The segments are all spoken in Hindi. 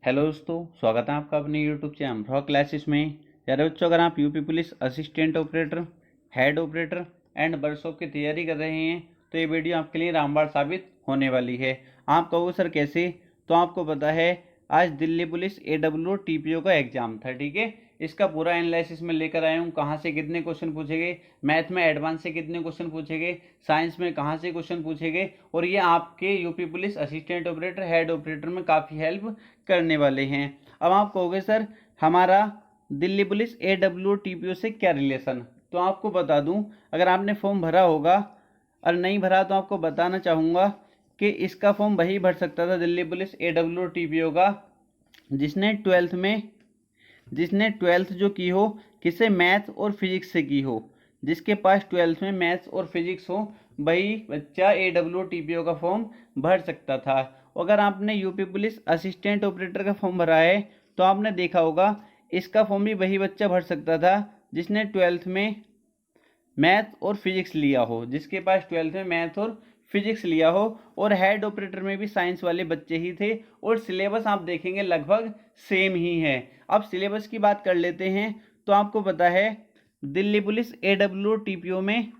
हेलो दोस्तों, स्वागत है आपका अपने यूट्यूब चैनल फ्रॉक क्लासेस में। यार बच्चों, अगर आप UP police assistant operator, head operator and workshop की तैयारी कर रहे हैं तो ये वीडियो आपके लिए रामबाण साबित होने वाली है। आप कहोगे सर कैसे? तो आपको पता है आज दिल्ली पुलिस AWO TPO का एग्जाम था, ठीक है। इसका पूरा एनालिसिस में लेकर आया हूँ, कहाँ से कितने क्वेश्चन पूछे गए, मैथ में एडवांस से कितने क्वेश्चन पूछे गए, साइंस में कहाँ से क्वेश्चन पूछे गए, और ये आपके UP police assistant operator, head operator में काफ़ी हेल्प करने वाले हैं। अब आप कहोगे सर हमारा दिल्ली पुलिस AWO TPO से क्या रिलेशन? तो आपको बता दूं, अगर आपने फॉर्म भरा होगा और नहीं भरा तो आपको बताना चाहूँगा कि इसका फॉर्म वही भर सकता था दिल्ली पुलिस AWO TPO का जिसने ट्वेल्थ जो की हो किससे, मैथ और फिजिक्स से की हो। जिसके पास ट्वेल्थ में मैथ्स और फिजिक्स हो वही बच्चा AWO TPO का फॉर्म भर सकता था। अगर आपने यूपी पुलिस असिस्टेंट ऑपरेटर का फॉर्म भरा है तो आपने देखा होगा इसका फॉर्म भी वही बच्चा भर सकता था जिसने ट्वेल्थ में मैथ और फिजिक्स लिया हो, जिसके पास ट्वेल्थ में मैथ और फिजिक्स लिया हो। और हेड ऑपरेटर में भी साइंस वाले बच्चे ही थे और सिलेबस आप देखेंगे लगभग सेम ही है। अब सिलेबस की बात कर लेते हैं तो आपको पता है दिल्ली पुलिस AWO TPO में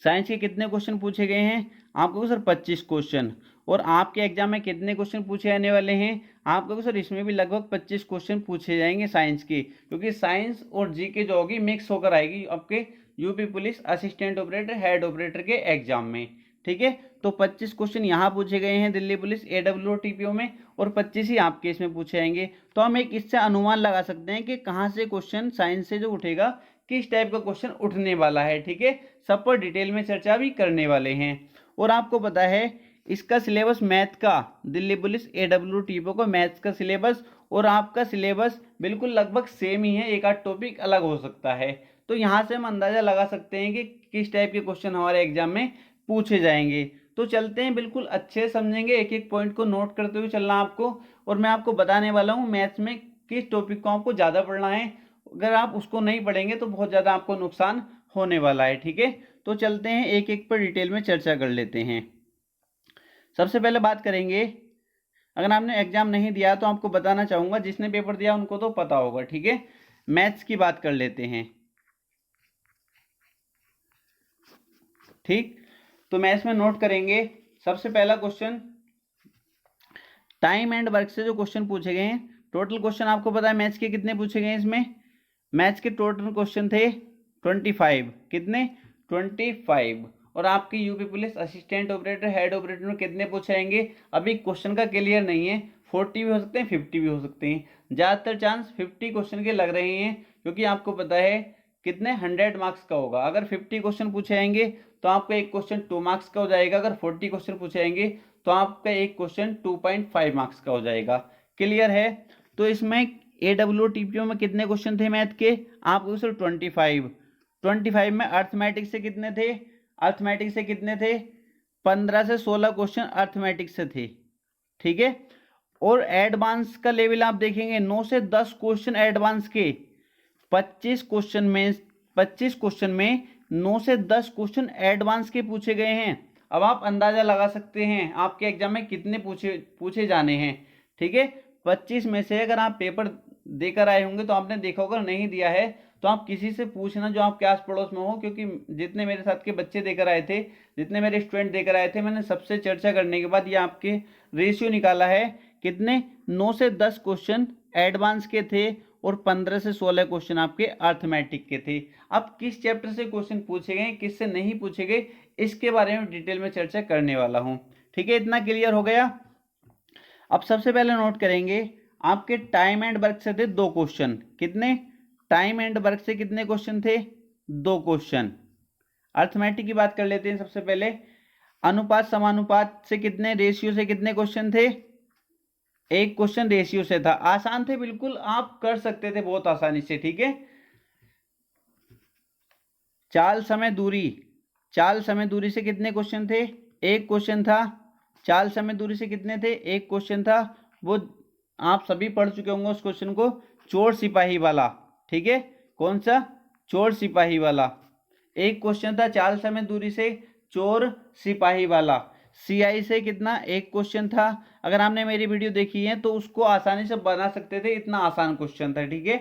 साइंस के कितने क्वेश्चन पूछे गए हैं? आपको सर 25 क्वेश्चन। और आपके एग्जाम में कितने क्वेश्चन पूछे जाने वाले हैं? आपको सर इसमें भी लगभग 25 क्वेश्चन पूछे जाएंगे साइंस के, क्योंकि साइंस और जीके जो होगी मिक्स होकर आएगी आपके UP police assistant operator, head operator के एग्जाम में, ठीक है। तो 25 क्वेश्चन यहाँ पूछे गए हैं दिल्ली पुलिस AWO TPO में और 25 ही आपके इसमें पूछे जाएंगे। तो हम एक इससे अनुमान लगा सकते हैं कि कहाँ से क्वेश्चन साइंस से जो उठेगा, किस टाइप का क्वेश्चन उठने वाला है, ठीक है। सब पर डिटेल में चर्चा भी करने वाले हैं। और आपको पता है इसका सिलेबस मैथ का, दिल्ली पुलिस AWO TPO का मैथ्स का सिलेबस और आपका सिलेबस बिल्कुल लगभग सेम ही है, एक आध टॉपिक अलग हो सकता है। तो यहाँ से हम अंदाजा लगा सकते हैं कि किस टाइप के क्वेश्चन हमारे एग्जाम में पूछे जाएंगे। तो चलते हैं, बिल्कुल अच्छे समझेंगे, एक एक पॉइंट को नोट करते हुए चलना आपको। और मैं आपको बताने वाला हूँ मैथ्स में किस टॉपिक को आपको ज़्यादा पढ़ना है। अगर आप उसको नहीं पढ़ेंगे तो बहुत ज़्यादा आपको नुकसान होने वाला है, ठीक है। तो चलते हैं, एक एक पर डिटेल में चर्चा कर लेते हैं। सबसे पहले बात करेंगे, अगर आपने एग्जाम नहीं दिया तो आपको बताना चाहूँगा, जिसने पेपर दिया उनको तो पता होगा, ठीक है। मैथ्स की बात कर लेते हैं, ठीक। तो मैथ्स में नोट करेंगे सबसे पहला क्वेश्चन, टाइम एंड वर्क से जो क्वेश्चन पूछे गए हैं। टोटल क्वेश्चन आपको पता है मैथ्स के कितने पूछे गए हैं इसमें? मैथ्स के टोटल क्वेश्चन थे 25। कितने? 25। और आपकी UP police assistant operator, head operator में कितने पूछे जाएंगे अभी क्वेश्चन का क्लियर नहीं है। 40 भी हो सकते हैं, 50 भी हो सकते हैं। ज़्यादातर चांस 50 क्वेश्चन के लग रहे हैं, क्योंकि आपको पता है कितने 100 मार्क्स का होगा। अगर 50 क्वेश्चन पूछे जाएंगे तो आपका एक क्वेश्चन 2 मार्क्स का हो जाएगा। अगर 40 क्वेश्चन पूछे जाएंगे तो आपका एक क्वेश्चन 2.5 मार्क्स का हो जाएगा। क्लियर है? तो इसमें AWO TPO में कितने क्वेश्चन थे मैथ के? आपको सिर्फ 25 में अर्थमेटिक्स से कितने थे? अर्थमेटिक्स से कितने थे? 15 से 16 क्वेश्चन अर्थमेटिक्स से थे, ठीक है। और एडवांस का लेवल आप देखेंगे 9 से 10 क्वेश्चन एडवांस के। 25 क्वेश्चन में 9 से 10 क्वेश्चन एडवांस के पूछे गए हैं। अब आप अंदाजा लगा सकते हैं आपके एग्जाम में कितने पूछे जाने हैं, ठीक है। 25 में से अगर आप पेपर देकर आए होंगे तो आपने देखा होगा, नहीं दिया है तो आप किसी से पूछना जो आपके आस पड़ोस में हो, क्योंकि जितने मेरे साथ के बच्चे देकर आए थे, जितने मेरे स्टूडेंट देकर आए थे, मैंने सबसे चर्चा करने के बाद ये आपके रेशियो निकाला है। कितने? 9 से 10 क्वेश्चन एडवांस के थे और 15 से 16 क्वेश्चन आपके अर्थमेटिक के थे। अब किस चैप्टर से क्वेश्चन पूछे गए, किससे नहीं पूछे गए, इसके बारे में डिटेल में चर्चा करने वाला हूं, ठीक है। इतना क्लियर हो गया? अब सबसे पहले नोट करेंगे आपके टाइम एंड वर्क से थे 2 क्वेश्चन। कितने? टाइम एंड वर्क से कितने क्वेश्चन थे? 2 क्वेश्चन। अर्थमेटिक की बात कर लेते हैं सबसे पहले। अनुपात समानुपात से कितने, रेशियो से कितने क्वेश्चन थे? 1 क्वेश्चन रेशियो से था। आसान थे बिल्कुल, आप कर सकते थे बहुत आसानी से, ठीक है। चाल समय दूरी से कितने क्वेश्चन थे? 1 क्वेश्चन था। चाल समय दूरी से कितने थे? 1 क्वेश्चन था। वो आप सभी पढ़ चुके होंगे उस क्वेश्चन को, चोर सिपाही वाला, ठीक है। कौन सा? चोर सिपाही वाला। 1 क्वेश्चन था चाल समय दूरी से, चोर सिपाही वाला। CI से कितना? 1 क्वेश्चन था। अगर आपने मेरी वीडियो देखी है तो उसको आसानी से बना सकते थे, इतना आसान क्वेश्चन था। ठीक है,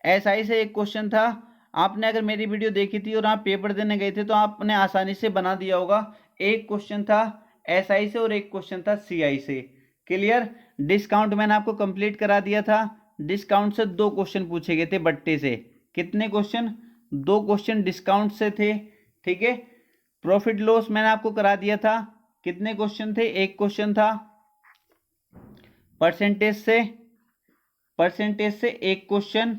एसआई से एक क्वेश्चन था, आपने अगर मेरी वीडियो देखी थी और आप पेपर देने गए थे तो आपने आसानी से बना दिया होगा। एक क्वेश्चन था एसआई से और एक क्वेश्चन था सीआई से। क्लियर। डिस्काउंट मैंने आपको कंप्लीट करा दिया था। डिस्काउंट से 2 क्वेश्चन पूछे गए थे बट्टे से। कितने क्वेश्चन? 2 क्वेश्चन डिस्काउंट से थे। ठीक है। प्रॉफिट लॉस मैंने आपको करा दिया था। कितने क्वेश्चन थे? एक क्वेश्चन था। परसेंटेज से एक क्वेश्चन।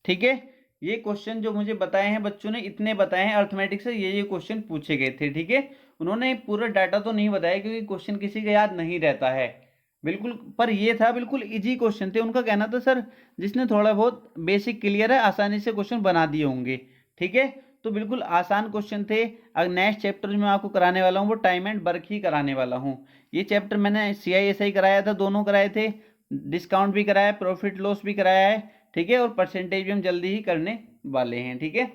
ठीक है, ये क्वेश्चन जो मुझे बताए हैं बच्चों ने, इतने बताए हैं अर्थमेटिक से, ये क्वेश्चन पूछे गए थे। ठीक है, उन्होंने पूरा डाटा तो नहीं बताया क्योंकि क्वेश्चन किसी का याद नहीं रहता है बिल्कुल, पर ये था बिल्कुल इजी क्वेश्चन थे। उनका कहना था सर जिसने थोड़ा बहुत बेसिक क्लियर है आसानी से क्वेश्चन बना दिए होंगे। ठीक है, तो बिल्कुल आसान क्वेश्चन थे। अब नेक्स्ट चैप्टर जो मैं आपको कराने वाला हूँ वो टाइम एंड वर्क ही कराने वाला हूँ। ये चैप्टर मैंने CISI कराया था, दोनों कराए थे, डिस्काउंट भी कराया, प्रॉफिट लॉस भी कराया है। ठीक है, और परसेंटेज भी हम जल्दी ही करने वाले हैं। ठीक है,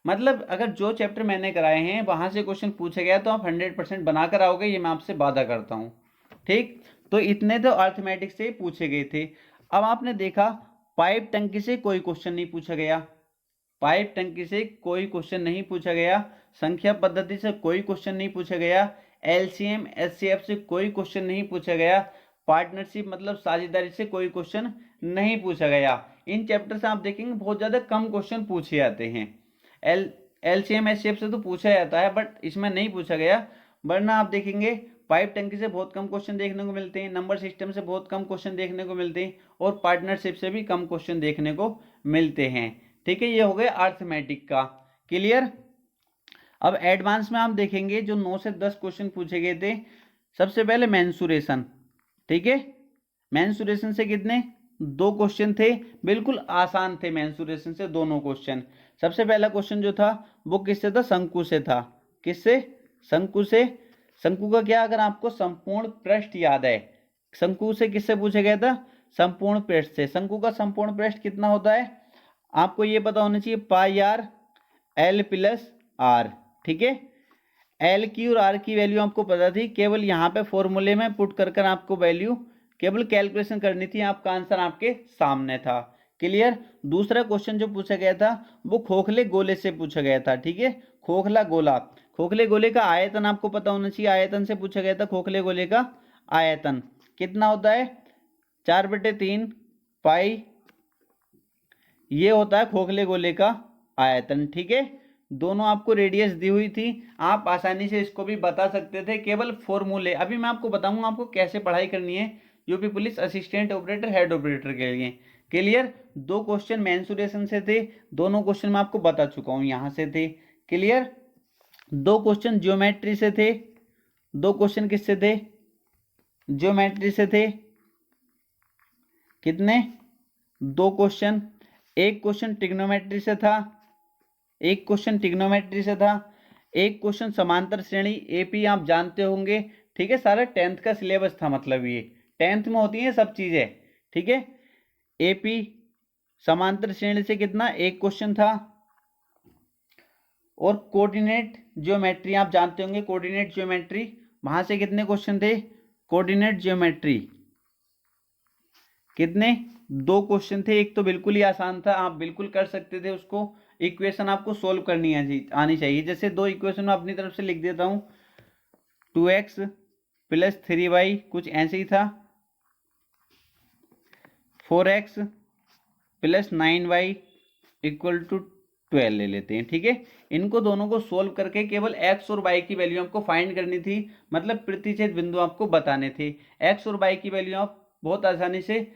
मतलब अगर जो चैप्टर मैंने कराए हैं वहां से क्वेश्चन पूछे गया तो आप 100% बना कर आओगे, ये मैं आपसे वादा करता हूँ। ठीक, तो इतने तो अर्थमेटिक से पूछे गए थे। अब आपने देखा पाइप टंकी से कोई क्वेश्चन नहीं पूछा गया, पाइप टंकी से कोई क्वेश्चन नहीं पूछा गया, संख्या पद्धति से कोई क्वेश्चन नहीं पूछा गया, LCM SCF से कोई क्वेश्चन नहीं पूछा गया, पार्टनरशिप मतलब साझेदारी से कोई क्वेश्चन नहीं पूछा गया। इन चैप्टर से आप देखेंगे बहुत ज्यादा कम क्वेश्चन पूछे जाते हैं। LCM SCF से तो पूछा जाता है बट इसमें नहीं पूछा गया, वरना आप देखेंगे पाइप टंकी से बहुत कम क्वेश्चन देखने को मिलते हैं, नंबर सिस्टम से बहुत कम क्वेश्चन देखने को मिलते हैं, और पार्टनरशिप से भी कम क्वेश्चन देखने को मिलते हैं। ठीक है, ये हो गया अर्थमेटिक का। क्लियर। अब एडवांस में आप देखेंगे जो 9 से 10 क्वेश्चन पूछे गए थे। सबसे पहले मेंसुरेशन। ठीक है, मेंसुरेशन से कितने? 2 क्वेश्चन थे, बिल्कुल आसान थे मेंसुरेशन से दोनों क्वेश्चन। सबसे पहला क्वेश्चन जो था वो किससे था? शंकु से था। किससे? शंकु से। शंकु का क्या, अगर आपको संपूर्ण पृष्ठ याद है, शंकु से किससे पूछा गया था? संपूर्ण पृष्ठ से। शंकु का संपूर्ण पृष्ठ कितना होता है आपको ये पता होना चाहिए, पाई आर L प्लस आर। ठीक है, L की और R की वैल्यू आपको पता थी, केवल यहाँ पे फॉर्मूले में पुट कर आपको वैल्यू केवल कैलकुलेशन करनी थी, आपका आंसर आपके सामने था। क्लियर। दूसरा क्वेश्चन जो पूछा गया था वो खोखले गोले से पूछा गया था। ठीक है, खोखला गोला, खोखले गोले का आयतन आपको पता होना चाहिए, आयतन से पूछा गया था। खोखले गोले का आयतन कितना होता है? 4/3 पाई, ये होता है खोखले गोले का आयतन। ठीक है, दोनों आपको रेडियस दी हुई थी, आप आसानी से इसको भी बता सकते थे, केवल फॉर्मूले। अभी मैं आपको बताऊंगा आपको कैसे पढ़ाई करनी है UP police assistant operator head operator के लिए। क्लियर। 2 क्वेश्चन मेंसुरेशन से थे, दोनों क्वेश्चन मैं आपको बता चुका हूं, यहां से थे। क्लियर। 2 क्वेश्चन ज्योमेट्री से थे। 2 क्वेश्चन किससे थे? ज्योमेट्री से थे। कितने? 2 क्वेश्चन। एक क्वेश्चन ट्रिग्नोमेट्री से था, एक क्वेश्चन ट्रिग्नोमेट्री से था, एक क्वेश्चन समांतर श्रेणी AP आप जानते होंगे। ठीक है, सारा 10th का सिलेबस था, मतलब ये 10th में होती है सब चीजें। ठीक है, AP समांतर श्रेणी से कितना? एक क्वेश्चन था। और कोऑर्डिनेट ज्योमेट्री आप जानते होंगे, कोऑर्डिनेट ज्योमेट्री, वहां से कितने क्वेश्चन थे? कोऑर्डिनेट ज्योमेट्री कितने? 2 क्वेश्चन थे। एक तो बिल्कुल ही आसान था, आप बिल्कुल कर सकते थे उसको, इक्वेशन आपको सोल्व करनी आनी चाहिए। जैसे 2 इक्वेशन मैं अपनी तरफ से लिख देता हूं, 2x + 3y कुछ ऐसे ही था, 4x + 9y = 12 ले लेते हैं। ठीक है, इनको दोनों को सोल्व करके केवल x और y की वैल्यू आपको फाइंड करनी थी, मतलब प्रतिच्छेद बिंदु आपको बताने थे। x और y की वैल्यू आप बहुत आसानी से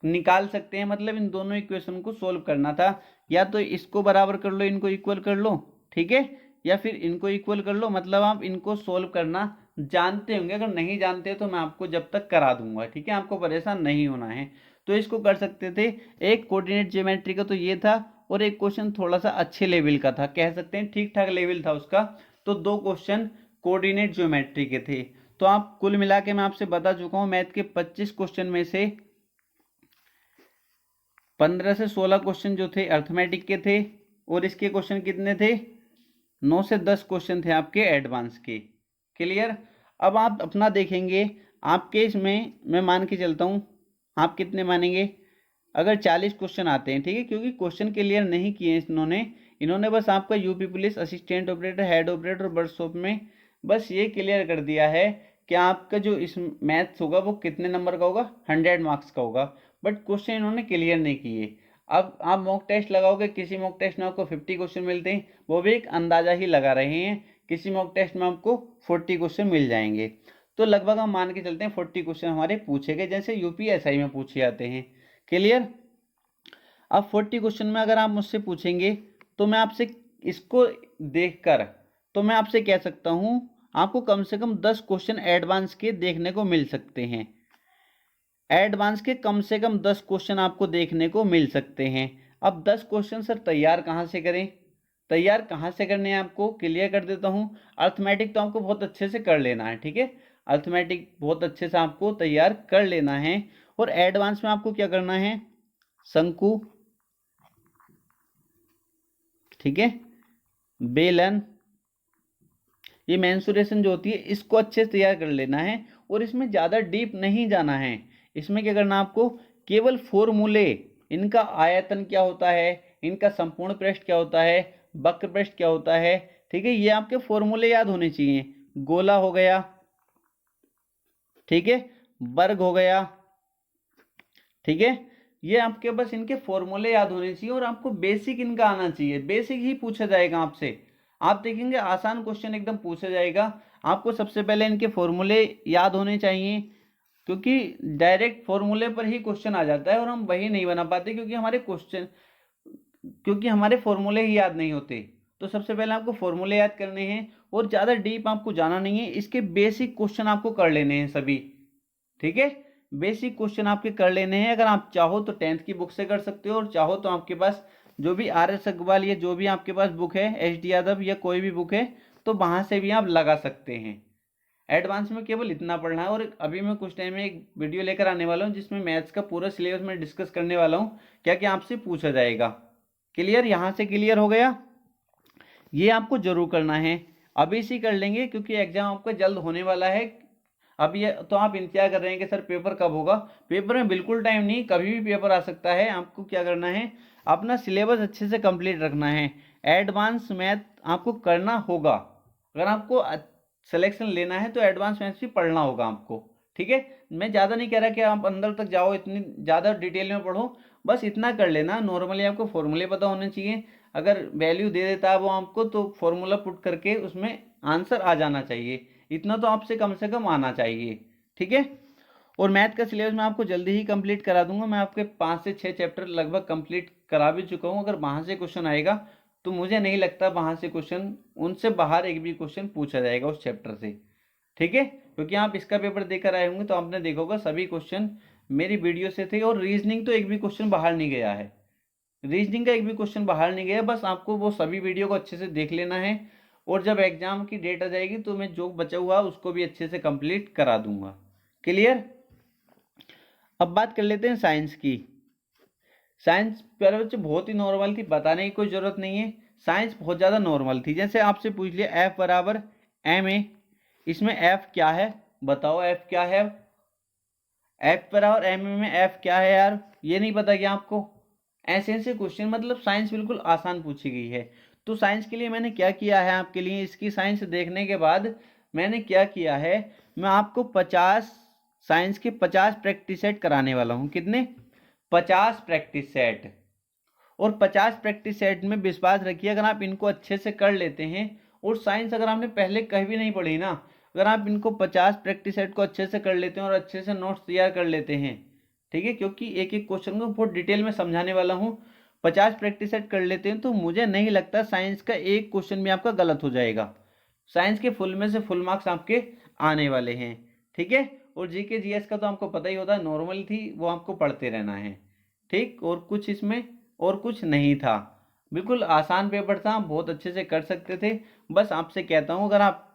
निकाल सकते हैं, मतलब इन दोनों इक्वेशन को सोल्व करना था। या तो इसको बराबर कर लो, इनको इक्वल कर लो, ठीक है, या फिर इनको इक्वल कर लो, मतलब आप इनको सोल्व करना जानते होंगे। अगर नहीं जानते तो मैं आपको जब तक करा दूंगा। ठीक है, आपको परेशान नहीं होना है, तो इसको कर सकते थे। एक कोऑर्डिनेट ज्योमेट्री का तो ये था, और एक क्वेश्चन थोड़ा सा अच्छे लेवल का था, कह सकते हैं ठीक ठाक लेवल था उसका। तो 2 क्वेश्चन कोऑर्डिनेट ज्योमेट्री के थे। तो आप कुल मिला के मैं आपसे बता चुका हूं, मैथ के 25 क्वेश्चन में से 15 से 16 क्वेश्चन जो थे अर्थमेटिक के थे, और इसके क्वेश्चन कितने थे? 9 से 10 क्वेश्चन थे आपके एडवांस के। क्लियर। अब आप अपना देखेंगे, आपके इसमें मैं मान के चलता हूँ, आप कितने मानेंगे, अगर 40 क्वेश्चन आते हैं, ठीक है, क्योंकि क्वेश्चन क्लियर नहीं किए इन्होंने बस आपका UP police assistant operator, head operator, workshop में बस ये क्लियर कर दिया है कि आपका जो इस मैथ्स होगा वो कितने नंबर का होगा, 100 मार्क्स का होगा, बट क्वेश्चन इन्होंने क्लियर नहीं किए। अब आप मॉक टेस्ट लगाओगे, किसी मॉक टेस्ट में आपको 50 क्वेश्चन मिलते हैं, वो भी एक अंदाजा ही लगा रहे हैं, किसी मॉक टेस्ट में आपको 40 क्वेश्चन मिल जाएंगे। तो लगभग हम मान के चलते हैं 40 क्वेश्चन हमारे पूछे गए, जैसे यूपीएसआई में पूछे जाते हैं। क्लियर। अब 40 क्वेश्चन में अगर आप मुझसे पूछेंगे तो मैं आपसे इसको देखकर तो मैं आपसे कह सकता हूं आपको कम से कम 10 क्वेश्चन एडवांस के देखने को मिल सकते हैं। एडवांस के कम से कम 10 क्वेश्चन आपको देखने को मिल सकते हैं। अब 10 क्वेश्चन सर तैयार कहाँ से करें, तैयार कहाँ से करने हैं आपको क्लियर कर देता हूँ। अर्थमेटिक तो आपको बहुत अच्छे से कर लेना है, ठीक है, अर्थमेटिक बहुत अच्छे से आपको तैयार कर लेना है। और एडवांस में आपको क्या करना है, शंकु, ठीक है, बेलन, ये मेंसुरेशन जो होती है इसको अच्छे से तैयार कर लेना है। और इसमें ज़्यादा डीप नहीं जाना है, इसमें क्या करना आपको, केवल फॉर्मूले, इनका आयतन क्या होता है, इनका संपूर्ण पृष्ठ क्या होता है, वक्र पृष्ठ क्या होता है, ठीक है, ये आपके फॉर्मूले याद होने चाहिए। गोला हो गया, ठीक है, वर्ग हो गया, ठीक है, ये आपके बस इनके फॉर्मूले याद होने चाहिए और आपको बेसिक इनका आना चाहिए, बेसिक ही पूछा जाएगा आपसे। आप देखेंगे आसान क्वेश्चन एकदम पूछा जाएगा, आपको सबसे पहले इनके फॉर्मूले याद होने चाहिए, क्योंकि डायरेक्ट फॉर्मूले पर ही क्वेश्चन आ जाता है और हम वही नहीं बना पाते क्योंकि हमारे फॉर्मूले ही याद नहीं होते। तो सबसे पहले आपको फॉर्मूले याद करने हैं और ज़्यादा डीप आपको जाना नहीं है, इसके बेसिक क्वेश्चन आपको कर लेने हैं सभी, ठीक है, बेसिक क्वेश्चन आपके कर लेने हैं। अगर आप चाहो तो 10th की बुक से कर सकते हो और चाहो तो आपके पास जो भी RS अग्रवाल या जो भी आपके पास बुक है, HD यादव या कोई भी बुक है, तो वहाँ से भी आप लगा सकते हैं। एडवांस में केवल इतना पढ़ना है। और अभी मैं कुछ टाइम में एक वीडियो लेकर आने वाला हूँ जिसमें मैथ्स का पूरा सिलेबस मैं डिस्कस करने वाला हूँ, क्या क्या आपसे पूछा जाएगा। क्लियर, यहाँ से क्लियर हो गया, ये आपको जरूर करना है, अभी से कर लेंगे क्योंकि एग्जाम आपका जल्द होने वाला है। अब ये तो आप इंतजार कर रहे हैं कि सर पेपर कब होगा, पेपर में बिल्कुल टाइम नहीं, कभी भी पेपर आ सकता है। आपको क्या करना है, अपना सिलेबस अच्छे से कंप्लीट रखना है, एडवांस मैथ आपको करना होगा। अगर आपको सिलेक्शन लेना है तो एडवांस मैथ्स भी पढ़ना होगा आपको, ठीक है। मैं ज़्यादा नहीं कह रहा कि आप अंदर तक जाओ, इतनी ज़्यादा डिटेल में पढ़ो, बस इतना कर लेना। नॉर्मली आपको फॉर्मूले पता होने चाहिए, अगर वैल्यू दे देता है वो आपको तो फॉर्मूला पुट करके उसमें आंसर आ जाना चाहिए, इतना तो आपसे कम से कम आना चाहिए, ठीक है। और मैथ का सिलेबस मैं आपको जल्दी ही कंप्लीट करा दूंगा, मैं आपके 5 से 6 चैप्टर लगभग कंप्लीट करा भी चुका हूँ। अगर वहाँ से क्वेश्चन आएगा तो मुझे नहीं लगता वहाँ से क्वेश्चन, उनसे बाहर एक भी क्वेश्चन पूछा जाएगा उस चैप्टर से, ठीक है, क्योंकि आप इसका पेपर देकर आए होंगे तो आपने देखा होगा सभी क्वेश्चन मेरी वीडियो से थे। और रीजनिंग तो एक भी क्वेश्चन बाहर नहीं गया है, रीजनिंग का एक भी क्वेश्चन बाहर नहीं गया, बस आपको वो सभी वीडियो को अच्छे से देख लेना है। और जब एग्जाम की डेट आ जाएगी तो मैं जो बचा हुआ उसको भी अच्छे से कंप्लीट करा दूंगा। क्लियर। अब बात कर लेते हैं साइंस की। साइंस प्यारे बच्चे बहुत ही नॉर्मल थी, बताने की कोई जरूरत नहीं है, साइंस बहुत ज़्यादा नॉर्मल थी। जैसे आपसे पूछ लिया F बराबर ma, इसमें F क्या है बताओ, F क्या है, F बराबर ma में F क्या है यार, ये नहीं पता क्या आपको। ऐसे ऐसे क्वेश्चन, मतलब साइंस बिल्कुल आसान पूछी गई है। तो साइंस के लिए मैंने क्या किया है आपके लिए, इसकी साइंस देखने के बाद मैंने क्या किया है, मैं आपको 50 साइंस के 50 प्रैक्टिस सेट कराने वाला हूँ। कितने, 50 प्रैक्टिस सेट। और 50 प्रैक्टिस सेट में विश्वास रखिए अगर आप इनको अच्छे से कर लेते हैं, और साइंस अगर आपने पहले कहीं भी नहीं पढ़ी ना, अगर आप इनको 50 प्रैक्टिस सेट को अच्छे से कर लेते हैं और अच्छे से नोट्स तैयार कर लेते हैं, ठीक है, क्योंकि एक एक क्वेश्चन को बहुत डिटेल में समझाने वाला हूँ, 50 प्रैक्टिस सेट कर लेते हैं तो मुझे नहीं लगता साइंस का एक क्वेश्चन भी आपका गलत हो जाएगा। साइंस के फुल में से फुल मार्क्स आपके आने वाले हैं, ठीक है। और जीके जीएस का तो आपको पता ही होता है, नॉर्मल थी वो आपको पढ़ते रहना है, ठीक। और कुछ इसमें और कुछ नहीं था, बिल्कुल आसान पेपर था, बहुत अच्छे से कर सकते थे। बस आपसे कहता हूँ अगर आप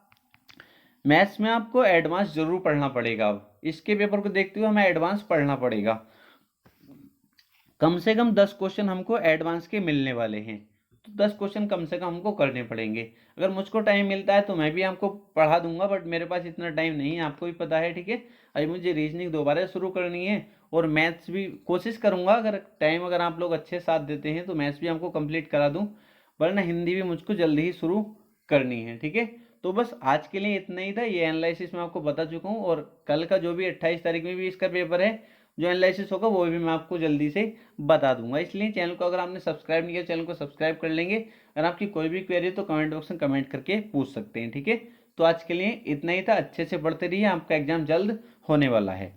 मैथ्स में आपको एडवांस जरूर पढ़ना पड़ेगा, अब इसके पेपर को देखते हुए हमें एडवांस पढ़ना पड़ेगा, कम से कम 10 क्वेश्चन हमको एडवांस के मिलने वाले हैं। तो 10 क्वेश्चन कम से कम हमको करने पड़ेंगे। अगर मुझको टाइम मिलता है तो मैं भी आपको पढ़ा दूंगा, बट मेरे पास इतना टाइम नहीं है, आपको भी पता है, ठीक है। अभी मुझे रीजनिंग दोबारा शुरू करनी है और मैथ्स भी कोशिश करूंगा, अगर आप लोग अच्छे साथ देते हैं तो मैथ्स भी हमको कंप्लीट करा दूं, वरना हिंदी भी मुझको जल्दी ही शुरू करनी है, ठीक है। तो बस आज के लिए इतना ही था, ये एनालिसिस मैं आपको बता चुका हूँ, और कल का जो भी 28 तारीख में भी इसका पेपर है, जो एनालिसिस होगा वो भी मैं आपको जल्दी से बता दूंगा। इसलिए चैनल को अगर आपने सब्सक्राइब नहीं किया, चैनल को सब्सक्राइब कर लेंगे। अगर आपकी कोई भी क्वेरी है तो कमेंट बॉक्स में कमेंट करके पूछ सकते हैं, ठीक है। तो आज के लिए इतना ही था, अच्छे से पढ़ते रहिए, आपका एग्जाम जल्द होने वाला है।